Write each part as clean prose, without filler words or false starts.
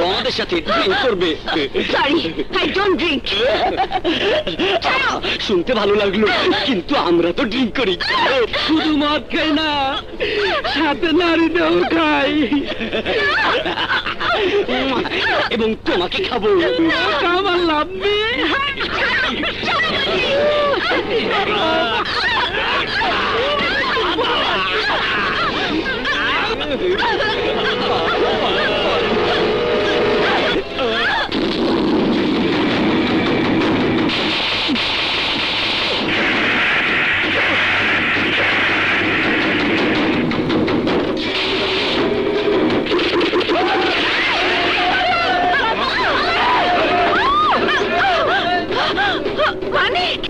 আমাদের সাথে ড্রিঙ্ক করবে। Sorry, I don't drink. শুনতে ভালো লাগলো, কিন্তু আমরা তো ড্রিঙ্ক করি। শুধু মদ খাই না, সাথে নারীদেও খাই, এবং তোমাকে খাবো। আমার লাভ নেই। মানিক,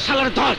শালার ধর।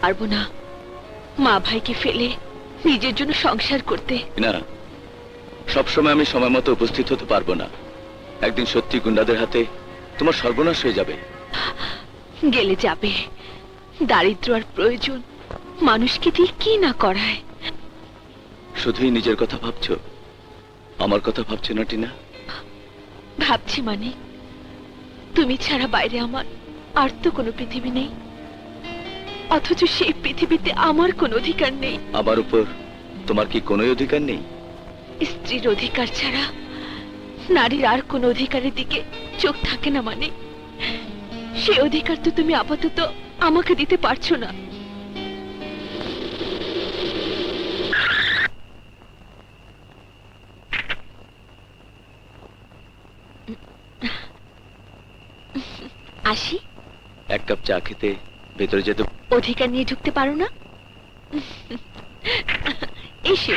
পারবো না মা ভাইকে ফেলে নিজের জন্য সংসার করতে। না, সবসময় আমি সময় মতো উপস্থিত হতে পারবো না। একদিন সত্যি গুন্ডাদের হাতে তোমার সর্বনাশ হয়ে যাবে। গেলে যাবে, দারিদ্র আর প্রয়োজন মানুষকে দিয়ে কি না করায়। শুধুই নিজের কথা ভাবছো, আমার কথা ভাবছো না টিনা? ভাবছি মানে, তুমি ছাড়া বাইরে আমার আর তো কোনো পৃথিবী নেই, অথচ সেই পৃথিবীতে আমার কোনো অধিকার নেই। আমার উপর তোমার কি কোনো অধিকার নেই? স্ত্রীর অধিকার ছাড়া নারীর আর কোনো অধিকারের দিকে চোখ থাকে না মানে, সে অধিকার তো তুমি আপাতত আমাকে দিতে পারছো না। আসি? এক কাপ চা খেতে ভেতরে যেতে অধিকার নিয়ে ঢুকতে পারো না? এসো।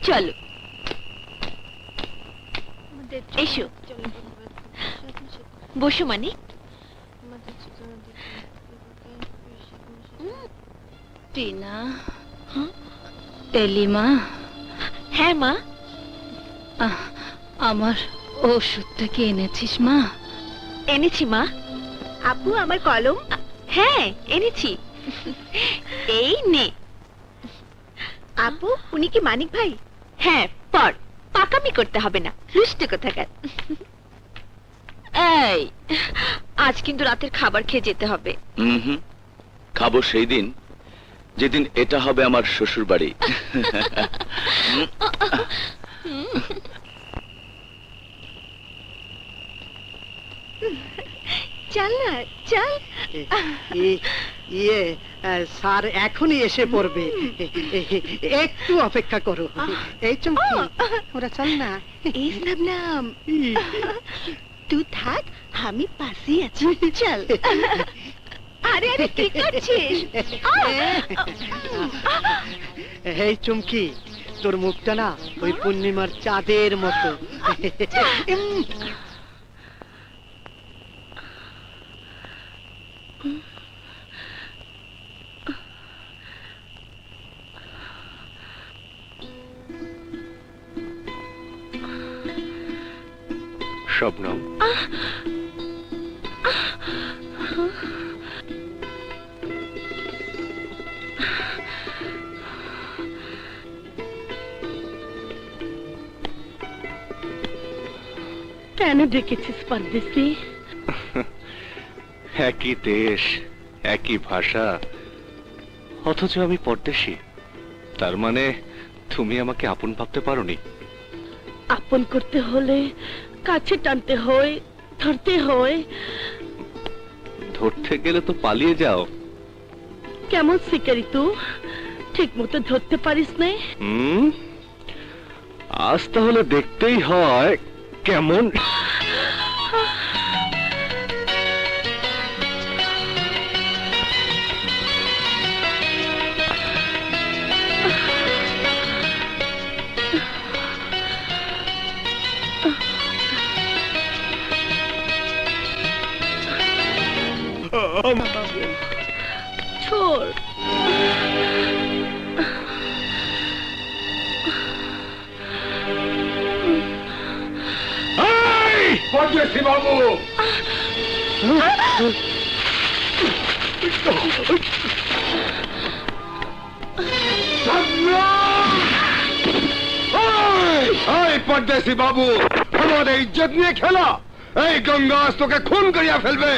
চলো এসো, বসো মানে। টিনা, টেলিমা। হ্যাঁ মা। আমার ওষুধটা কি এনেছিস মা? এনেছি মা। আপু, আমার কলম। হ্যাঁ এনেছি, এই নে। আপু, উনি কি মানিক ভাই? হ্যাঁ, পর পাকামি করতে হবে না, লুষ্টে কোথাকার। এই, আজ কিন্তু রাতের খাবার খেয়ে যেতে হবে। খাবো সেই দিন যেদিন এটা হবে আমার শ্বশুর বাড়ি। চল না, চল। ইয়ে স্যার এখনই এসে পড়বে, একটু অপেক্ষা করো। এই চুমকি, ওরা চল না। এই শবনম, তুই থাক, আমি পাশেই আছি, চল। আরে আরে কি করছিস? এই চুমকি, তোর মুখটা না ওই পূর্ণিমার চাঁদের মতো। শবনম, কেন ডেকেছিস পরদেশি? একই দেশ, একই ভাষা, অথচ আমি পরদেশী। তার মানে তুমি আমাকে আপন ভাবতে পারোনি? আপন করতে হলে কাছে টানতে হয়, ধরতে হয়। ধরতে গেলে তো পালিয়ে যাও। কেমন শিকারি তুই, ঠিক মতো ধরতে পারিস না। আজ তাহলে দেখতেই হয় কেমন। छोड़। পরদেশি বাবু, পরদেশি বাবু, আমাদের ইজ্জত নিয়ে খেলা। এই গঙ্গা আজ তোকে খুন করিয়া ফেলবে।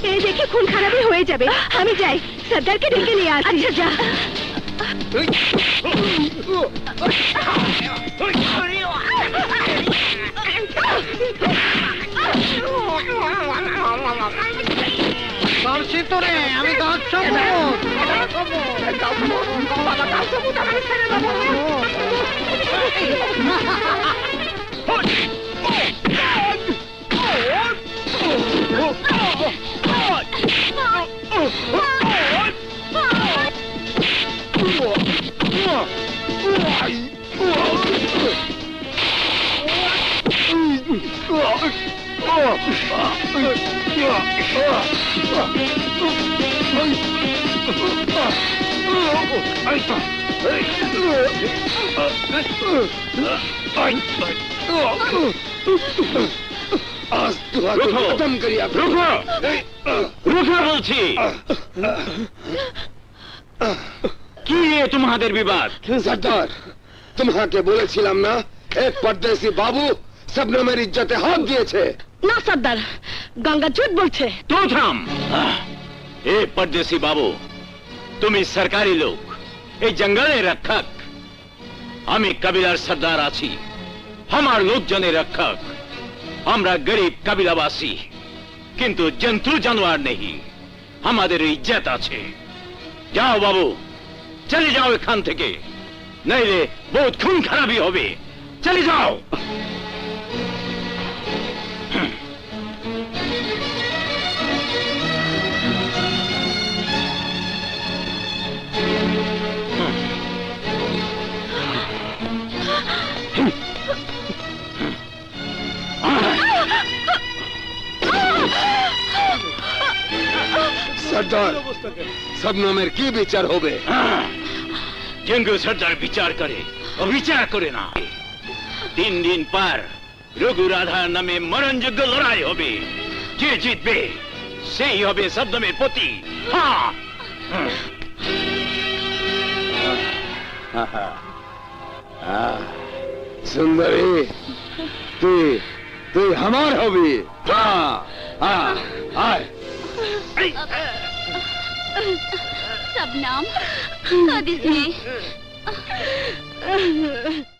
এই দেখে খুন খারাপই হয়ে যাবে, আমি যাই, সর্দারকে ডেকে নিয়ে আসি। আচ্ছা যা। আমি खत्म करिए। रुको, रुको বলছি। কি তোমাদের বিবাদ? সর্দার, তোমাকে বলেছিলাম না এক পরদেশি বাবু শবনমের ইজ্জতে হাত দিয়েছে। না সর্দার, গঙ্গা ঝুট বলছে। তো থাম। এ পরদেশি বাবু, তুমি সরকারি লোক, এই জঙ্গলের রক্ষক। আমি কবিলার সর্দার আছি, আমার লোকজনের রক্ষক। আমরা গরিব কবিলাবাসী, কিন্তু জন্তু জানোয়ার নেই। আমাদের ইজ্জত আছে। যাও বাবু, চলে যাও এখান থেকে, নইলে বহুত খুন খারাপি হবে। চলে যাও। সর্দার শবনমের কি বিচার হবে? জঙ্গু সর্দার বিচার করে ও বিচার করে না। 3 দিন পর রঘু রাধার নামে মরণযোগ্য লড়াই হবে। যে জিতবে সেই হবে শবনমের পতি। হ্যাঁ। সুন্দরী, তুই আমার হবি। আয়। सबनाम, कद इसने